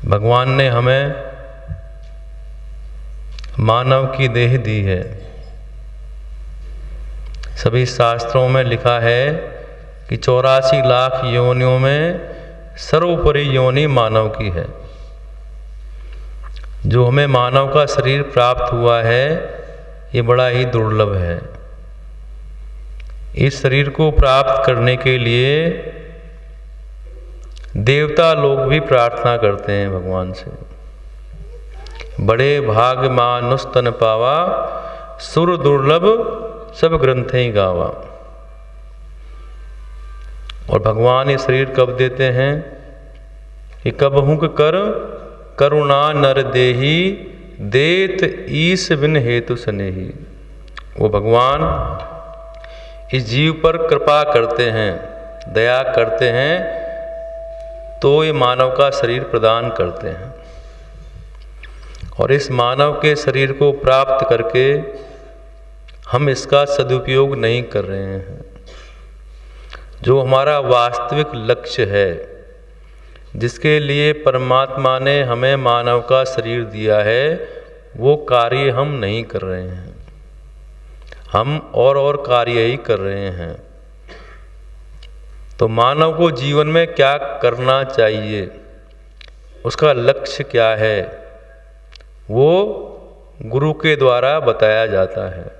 भगवान ने हमें मानव की देह दी है। सभी शास्त्रों में लिखा है कि 84 लाख योनियों में सर्वोपरि योनि मानव की है। जो हमें मानव का शरीर प्राप्त हुआ है ये बड़ा ही दुर्लभ है। इस शरीर को प्राप्त करने के लिए देवता लोग भी प्रार्थना करते हैं भगवान से। बड़े भाग मानुष तन पावा, सुर दुर्लभ सब ग्रंथें गावा। और भगवान ये शरीर कब देते हैं कि कबहुक कर करुणा नर देही, देत ईस बिन हेतु सनेही। वो भगवान इस जीव पर कृपा करते हैं, दया करते हैं, तो ये मानव का शरीर प्रदान करते हैं। और इस मानव के शरीर को प्राप्त करके हम इसका सदुपयोग नहीं कर रहे हैं। जो हमारा वास्तविक लक्ष्य है, जिसके लिए परमात्मा ने हमें मानव का शरीर दिया है, वो कार्य हम नहीं कर रहे हैं। हम और कार्य ही कर रहे हैं। तो मानव को जीवन में क्या करना चाहिए, उसका लक्ष्य क्या है, वो गुरु के द्वारा बताया जाता है।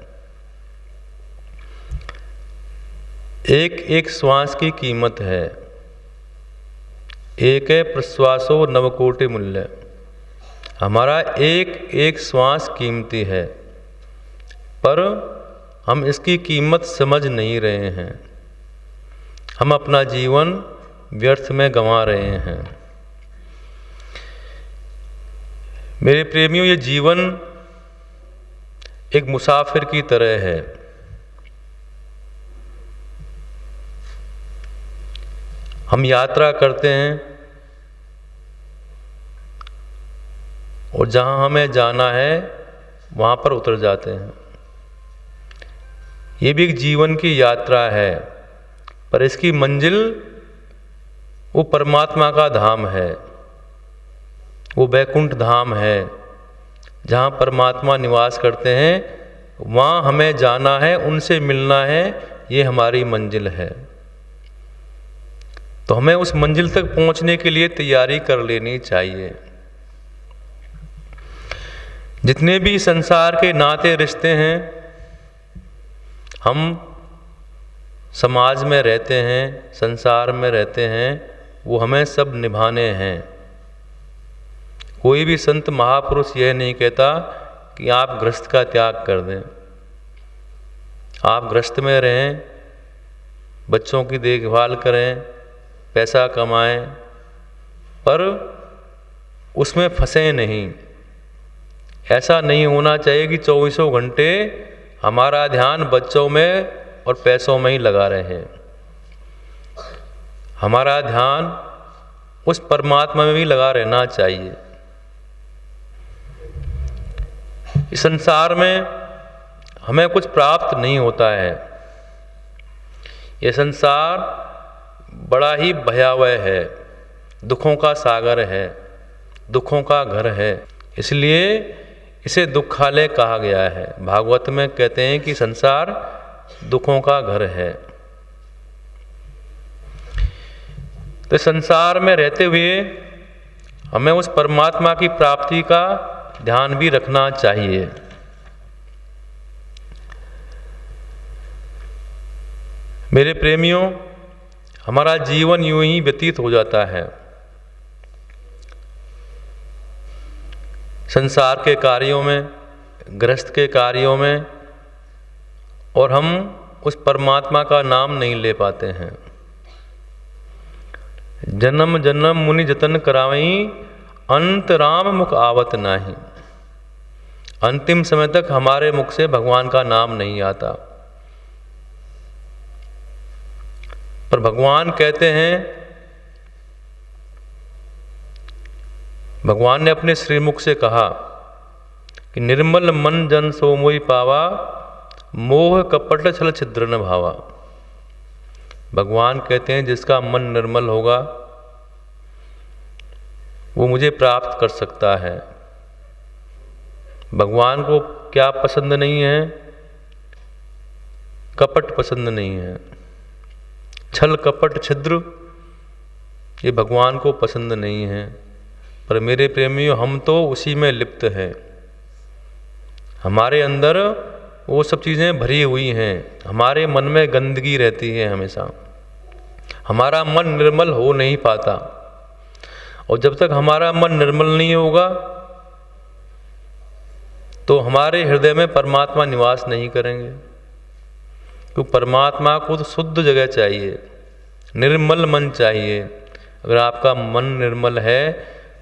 एक एक श्वास की कीमत है। एक प्रश्वासो नवकोटि मूल्य। हमारा एक एक श्वास कीमती है, पर हम इसकी कीमत समझ नहीं रहे हैं। हम अपना जीवन व्यर्थ में गंवा रहे हैं। मेरे प्रेमियों, ये जीवन एक मुसाफिर की तरह है। हम यात्रा करते हैं और जहाँ हमें जाना है वहाँ पर उतर जाते हैं। ये भी एक जीवन की यात्रा है, पर इसकी मंजिल वो परमात्मा का धाम है, वो बैकुंठ धाम है, जहाँ परमात्मा निवास करते हैं। वहाँ हमें जाना है, उनसे मिलना है, ये हमारी मंजिल है। तो हमें उस मंजिल तक पहुँचने के लिए तैयारी कर लेनी चाहिए। जितने भी संसार के नाते रिश्ते हैं, हम समाज में रहते हैं, संसार में रहते हैं, वो हमें सब निभाने हैं। कोई भी संत महापुरुष यह नहीं कहता कि आप गृहस्थ का त्याग कर दें। आप गृहस्थ में रहें, बच्चों की देखभाल करें, पैसा कमाएं, पर उसमें फंसे नहीं। ऐसा नहीं होना चाहिए कि 24 घंटे हमारा ध्यान बच्चों में और पैसों में ही लगा रहे। हमारा ध्यान उस परमात्मा में भी लगा रहना चाहिए। इस संसार में हमें कुछ प्राप्त नहीं होता है। यह संसार बड़ा ही भयावह है, दुखों का सागर है, दुखों का घर है। इसलिए इसे दुखालय कहा गया है। भागवत में कहते हैं कि संसार दुखों का घर है। तो संसार में रहते हुए हमें उस परमात्मा की प्राप्ति का ध्यान भी रखना चाहिए। मेरे प्रेमियों, हमारा जीवन यूं ही व्यतीत हो जाता है। संसार के कार्यों में, गृहस्थ के कार्यों में, और हम उस परमात्मा का नाम नहीं ले पाते हैं। जन्म जन्म मुनि जतन करावई, अंत राम मुख आवत नाही। अंतिम समय तक हमारे मुख से भगवान का नाम नहीं आता। पर भगवान कहते हैं, भगवान ने अपने श्रीमुख से कहा कि निर्मल मन जन सो मोहि पावा, मोह कपट छल छिद्र न भावा। भगवान कहते हैं जिसका मन निर्मल होगा वो मुझे प्राप्त कर सकता है। भगवान को क्या पसंद नहीं है? कपट पसंद नहीं है। छल कपट छिद्र ये भगवान को पसंद नहीं है। पर मेरे प्रेमियों, हम तो उसी में लिप्त हैं। हमारे अंदर वो सब चीज़ें भरी हुई हैं। हमारे मन में गंदगी रहती है हमेशा। हमारा मन निर्मल हो नहीं पाता। और जब तक हमारा मन निर्मल नहीं होगा तो हमारे हृदय में परमात्मा निवास नहीं करेंगे। क्योंकि परमात्मा को तो शुद्ध जगह चाहिए, निर्मल मन चाहिए। अगर आपका मन निर्मल है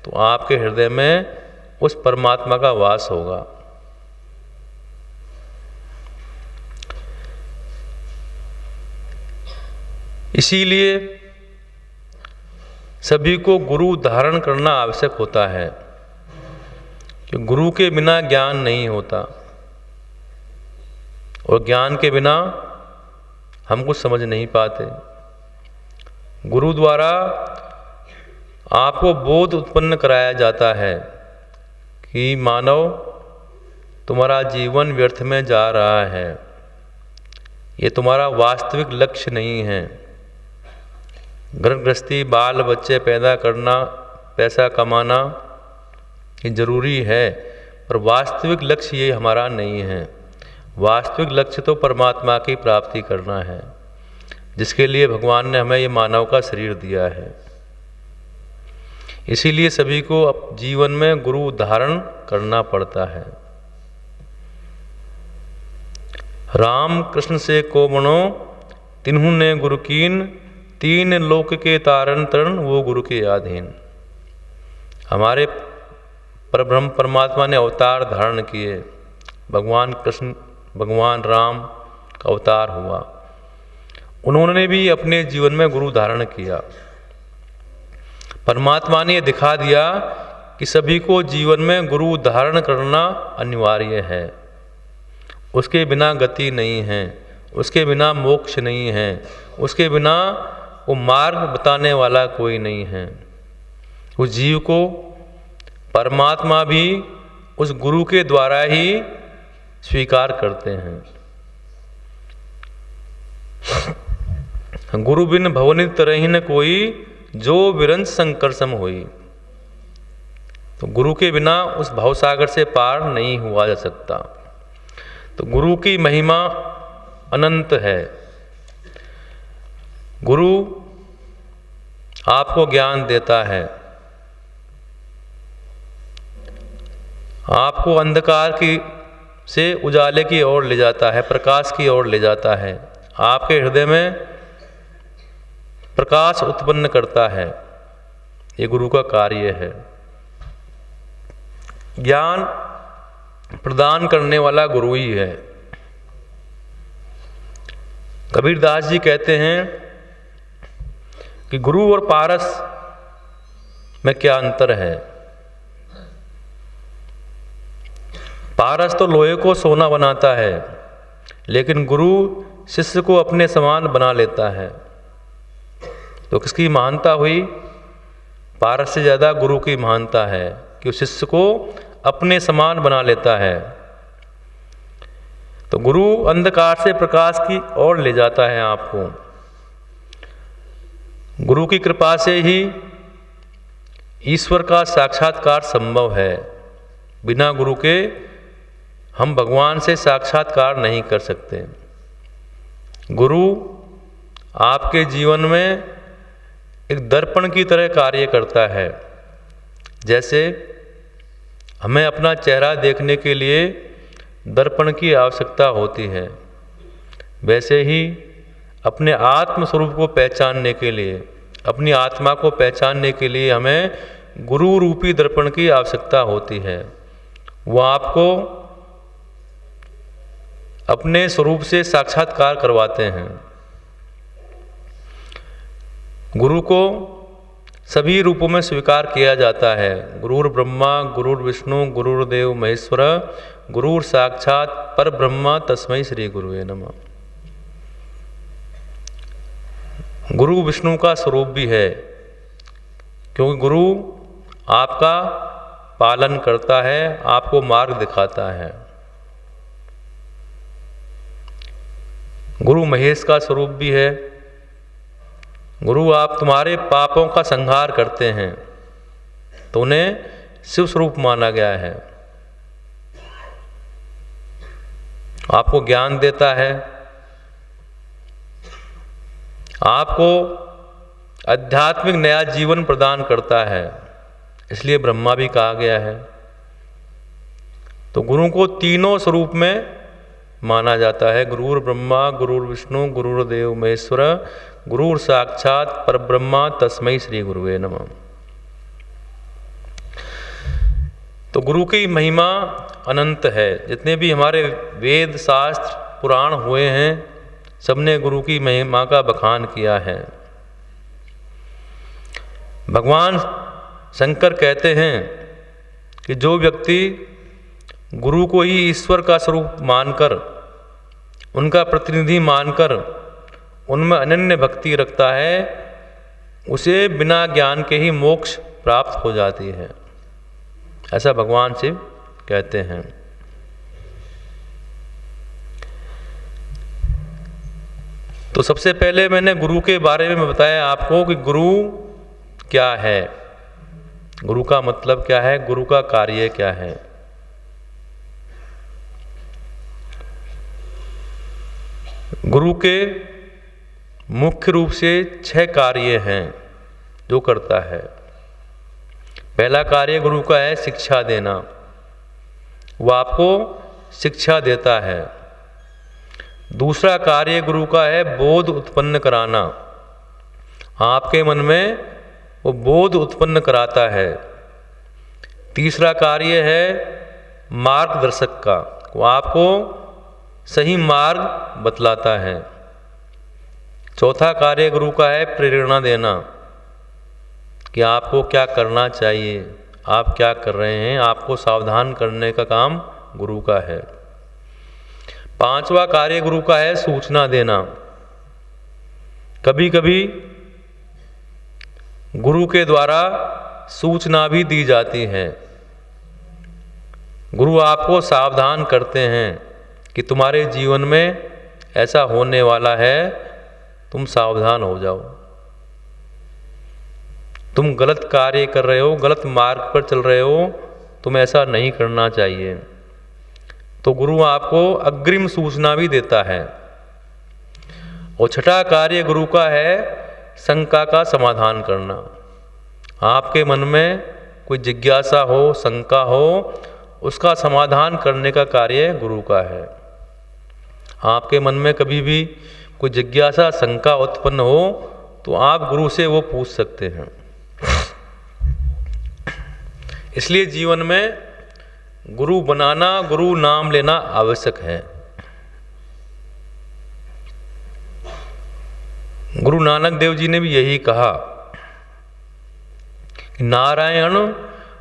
तो आपके हृदय में उस परमात्मा का वास होगा। इसीलिए सभी को गुरु धारण करना आवश्यक होता है कि गुरु के बिना ज्ञान नहीं होता और ज्ञान के बिना हम कुछ समझ नहीं पाते। गुरु द्वारा आपको बोध उत्पन्न कराया जाता है कि मानव, तुम्हारा जीवन व्यर्थ में जा रहा है, ये तुम्हारा वास्तविक लक्ष्य नहीं है। घर गृहस्थी, बाल बच्चे पैदा करना, पैसा कमाना ये जरूरी है, पर वास्तविक लक्ष्य ये हमारा नहीं है। वास्तविक लक्ष्य तो परमात्मा की प्राप्ति करना है, जिसके लिए भगवान ने हमें ये मानव का शरीर दिया है। इसीलिए सभी को जीवन में गुरु धारण करना पड़ता है। राम कृष्ण से को बनो तिन्हु ने गुरु कीन, तीन लोक के तारण तरण वो गुरु के अधीन। हमारे परब्रह्म परमात्मा ने अवतार धारण किए। भगवान कृष्ण, भगवान राम का अवतार हुआ। उन्होंने भी अपने जीवन में गुरु धारण किया। परमात्मा ने दिखा दिया कि सभी को जीवन में गुरु धारण करना अनिवार्य है। उसके बिना गति नहीं है, उसके बिना मोक्ष नहीं है, उसके बिना वो मार्ग बताने वाला कोई नहीं है। उस जीव को परमात्मा भी उस गुरु के द्वारा ही स्वीकार करते हैं। गुरु बिन भवनित तरहि न कोई, जो विरंच संकर सम होई। तो गुरु के बिना उस भवसागर से पार नहीं हुआ जा सकता। तो गुरु की महिमा अनंत है। गुरु आपको ज्ञान देता है, आपको अंधकार की से उजाले की ओर ले जाता है, प्रकाश की ओर ले जाता है, आपके हृदय में प्रकाश उत्पन्न करता है। ये गुरु का कार्य है। ज्ञान प्रदान करने वाला गुरु ही है। कबीरदास जी कहते हैं कि गुरु और पारस में क्या अंतर है। पारस तो लोहे को सोना बनाता है, लेकिन गुरु शिष्य को अपने समान बना लेता है। तो किसकी महानता हुई? पारस से ज़्यादा गुरु की महानता है कि उस शिष्य को अपने समान बना लेता है। तो गुरु अंधकार से प्रकाश की ओर ले जाता है आपको। गुरु की कृपा से ही ईश्वर का साक्षात्कार संभव है। बिना गुरु के हम भगवान से साक्षात्कार नहीं कर सकते। गुरु आपके जीवन में एक दर्पण की तरह कार्य करता है। जैसे हमें अपना चेहरा देखने के लिए दर्पण की आवश्यकता होती है, वैसे ही अपने आत्म स्वरूप को पहचानने के लिए, अपनी आत्मा को पहचानने के लिए हमें गुरु रूपी दर्पण की आवश्यकता होती है। वो आपको अपने स्वरूप से साक्षात्कार करवाते हैं। गुरु को सभी रूपों में स्वीकार किया जाता है। गुरुर् ब्रह्मा गुरुर् विष्णु गुरुर्देव महेश्वर गुरुर् साक्षात पर ब्रह्मा तस्मै श्री गुरुवे नमः। गुरु विष्णु का स्वरूप भी है, क्योंकि गुरु आपका पालन करता है, आपको मार्ग दिखाता है। गुरु महेश का स्वरूप भी है। गुरु आप तुम्हारे पापों का संहार करते हैं, तो उन्हें शिव स्वरूप माना गया है। आपको ज्ञान देता है, आपको आध्यात्मिक नया जीवन प्रदान करता है, इसलिए ब्रह्मा भी कहा गया है। तो गुरु को तीनों स्वरूप में माना जाता है। गुरुर ब्रह्मा गुरुर विष्णु गुरुर्देव महेश्वर गुरुर साक्षात परब्रह्मा तस्मै श्री गुरुवे नमः। तो गुरु की महिमा अनंत है। जितने भी हमारे वेद शास्त्र पुराण हुए हैं, सबने गुरु की महिमा का बखान किया है। भगवान शंकर कहते हैं कि जो व्यक्ति गुरु को ही ईश्वर का स्वरूप मानकर, उनका प्रतिनिधि मानकर उनमें अनन्य भक्ति रखता है, उसे बिना ज्ञान के ही मोक्ष प्राप्त हो जाती है, ऐसा भगवान शिव कहते हैं। तो सबसे पहले मैंने गुरु के बारे में बताया आपको कि गुरु क्या है, गुरु का मतलब क्या है, गुरु का कार्य क्या है। गुरु के मुख्य रूप से 6 कार्य हैं जो करता है। पहला कार्य गुरु का है शिक्षा देना, वो आपको शिक्षा देता है। दूसरा कार्य गुरु का है बोध उत्पन्न कराना, आपके मन में वो बोध उत्पन्न कराता है। तीसरा कार्य है मार्गदर्शक का, वो आपको सही मार्ग बतलाता है। चौथा कार्य गुरु का है प्रेरणा देना, कि आपको क्या करना चाहिए, आप क्या कर रहे हैं, आपको सावधान करने का काम गुरु का है। पांचवा कार्य गुरु का है सूचना देना। कभी कभी गुरु के द्वारा सूचना भी दी जाती है। गुरु आपको सावधान करते हैं कि तुम्हारे जीवन में ऐसा होने वाला है, तुम सावधान हो जाओ, तुम गलत कार्य कर रहे हो, गलत मार्ग पर चल रहे हो, तुम ऐसा नहीं करना चाहिए। तो गुरु आपको अग्रिम सूचना भी देता है। और छठा कार्य गुरु का है शंका का समाधान करना। आपके मन में कोई जिज्ञासा हो, शंका हो, उसका समाधान करने का कार्य गुरु का है। आपके मन में कभी भी कोई जिज्ञासा, शंका उत्पन्न हो तो आप गुरु से वो पूछ सकते हैं। इसलिए जीवन में गुरु बनाना, गुरु नाम लेना आवश्यक है। गुरु नानक देव जी ने भी यही कहा, नारायण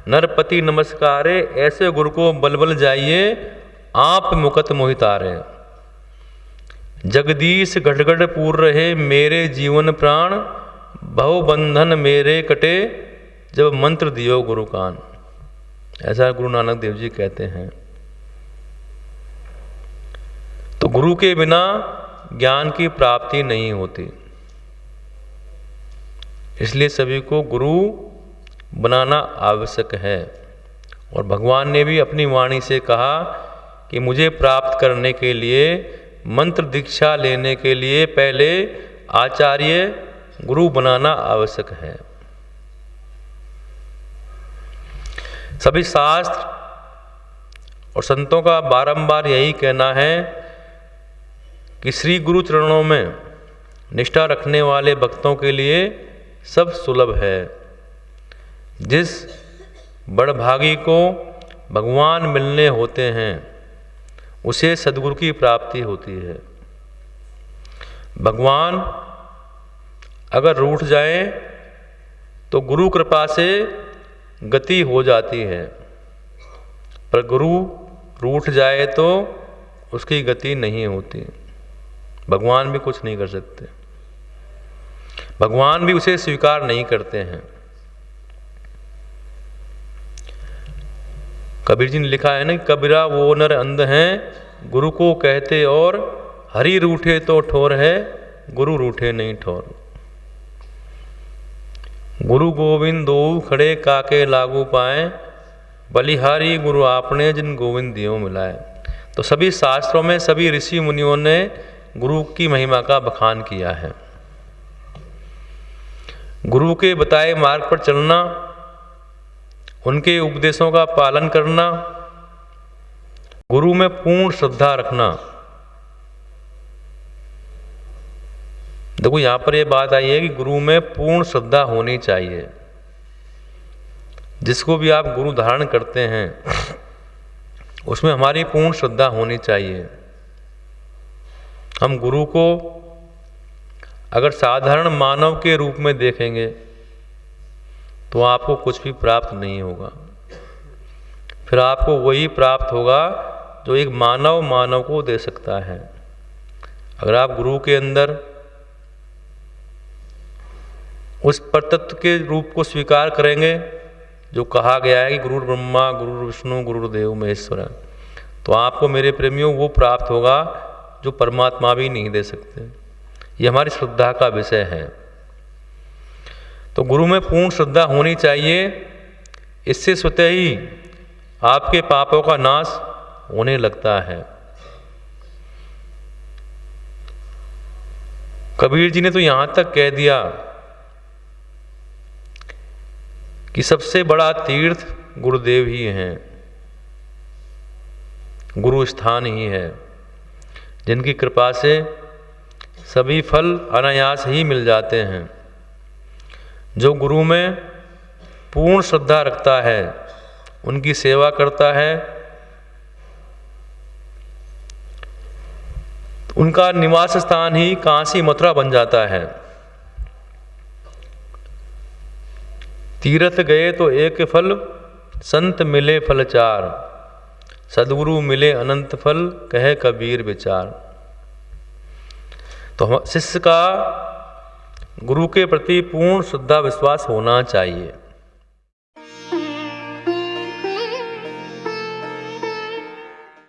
नरपति नमस्कारे, ऐसे गुरु को बलबल जाइए, आप मुकत मोहितारे। जगदीश घटघट पूर रहे मेरे जीवन प्राण, भव बंधन मेरे कटे जब मंत्र दियो गुरु कान। ऐसा गुरु नानक देव जी कहते हैं। तो गुरु के बिना ज्ञान की प्राप्ति नहीं होती, इसलिए सभी को गुरु बनाना आवश्यक है। और भगवान ने भी अपनी वाणी से कहा कि मुझे प्राप्त करने के लिए, मंत्र दीक्षा लेने के लिए पहले आचार्य गुरु बनाना आवश्यक है। सभी शास्त्र और संतों का बारंबार यही कहना है कि श्री गुरु चरणों में निष्ठा रखने वाले भक्तों के लिए सब सुलभ है। जिस बड़भागी को भगवान मिलने होते हैं उसे सद्गुरु की प्राप्ति होती है। भगवान अगर रूठ जाए तो गुरु कृपा से गति हो जाती है, पर गुरु रूठ जाए तो उसकी गति नहीं होती। भगवान भी कुछ नहीं कर सकते, भगवान भी उसे स्वीकार नहीं करते हैं। कबीर जी ने लिखा है ना, कबीरा वो नर अंध हैं गुरु को कहते और, हरि रूठे तो ठोर है गुरु रूठे नहीं ठोर। गुरु गोविंद दो खड़े काके लागू पाए, बलिहारी गुरु आपने जिन गोविंद दियो मिलाए। तो सभी शास्त्रों में सभी ऋषि मुनियों ने गुरु की महिमा का बखान किया है। गुरु के बताए मार्ग पर चलना, उनके उपदेशों का पालन करना, गुरु में पूर्ण श्रद्धा रखना। देखो यहां पर यह बात आई है कि गुरु में पूर्ण श्रद्धा होनी चाहिए। जिसको भी आप गुरु धारण करते हैं उसमें हमारी पूर्ण श्रद्धा होनी चाहिए। हम गुरु को अगर साधारण मानव के रूप में देखेंगे तो आपको कुछ भी प्राप्त नहीं होगा। फिर आपको वही प्राप्त होगा जो एक मानव को दे सकता है। अगर आप गुरु के अंदर उस परतत्व के रूप को स्वीकार करेंगे जो कहा गया है कि गुरु ब्रह्मा गुरु विष्णु गुरुदेव महेश्वर, तो आपको मेरे प्रेमियों वो प्राप्त होगा जो परमात्मा भी नहीं दे सकते। ये हमारी श्रद्धा का विषय है। तो गुरु में पूर्ण श्रद्धा होनी चाहिए। इससे स्वतः ही आपके पापों का नाश होने लगता है। कबीर जी ने तो यहां तक कह दिया कि सबसे बड़ा तीर्थ गुरुदेव ही हैं, गुरु स्थान ही है, जिनकी कृपा से सभी फल अनायास ही मिल जाते हैं। जो गुरु में पूर्ण श्रद्धा रखता है, उनकी सेवा करता है, उनका निवास स्थान ही काशी मथुरा बन जाता है। तीर्थ गए तो एक फल, संत मिले फल चार, सद्गुरु मिले अनंत फल, कहे कबीर विचार। तो शिष्य का गुरु के प्रति पूर्ण श्रद्धा विश्वास होना चाहिए।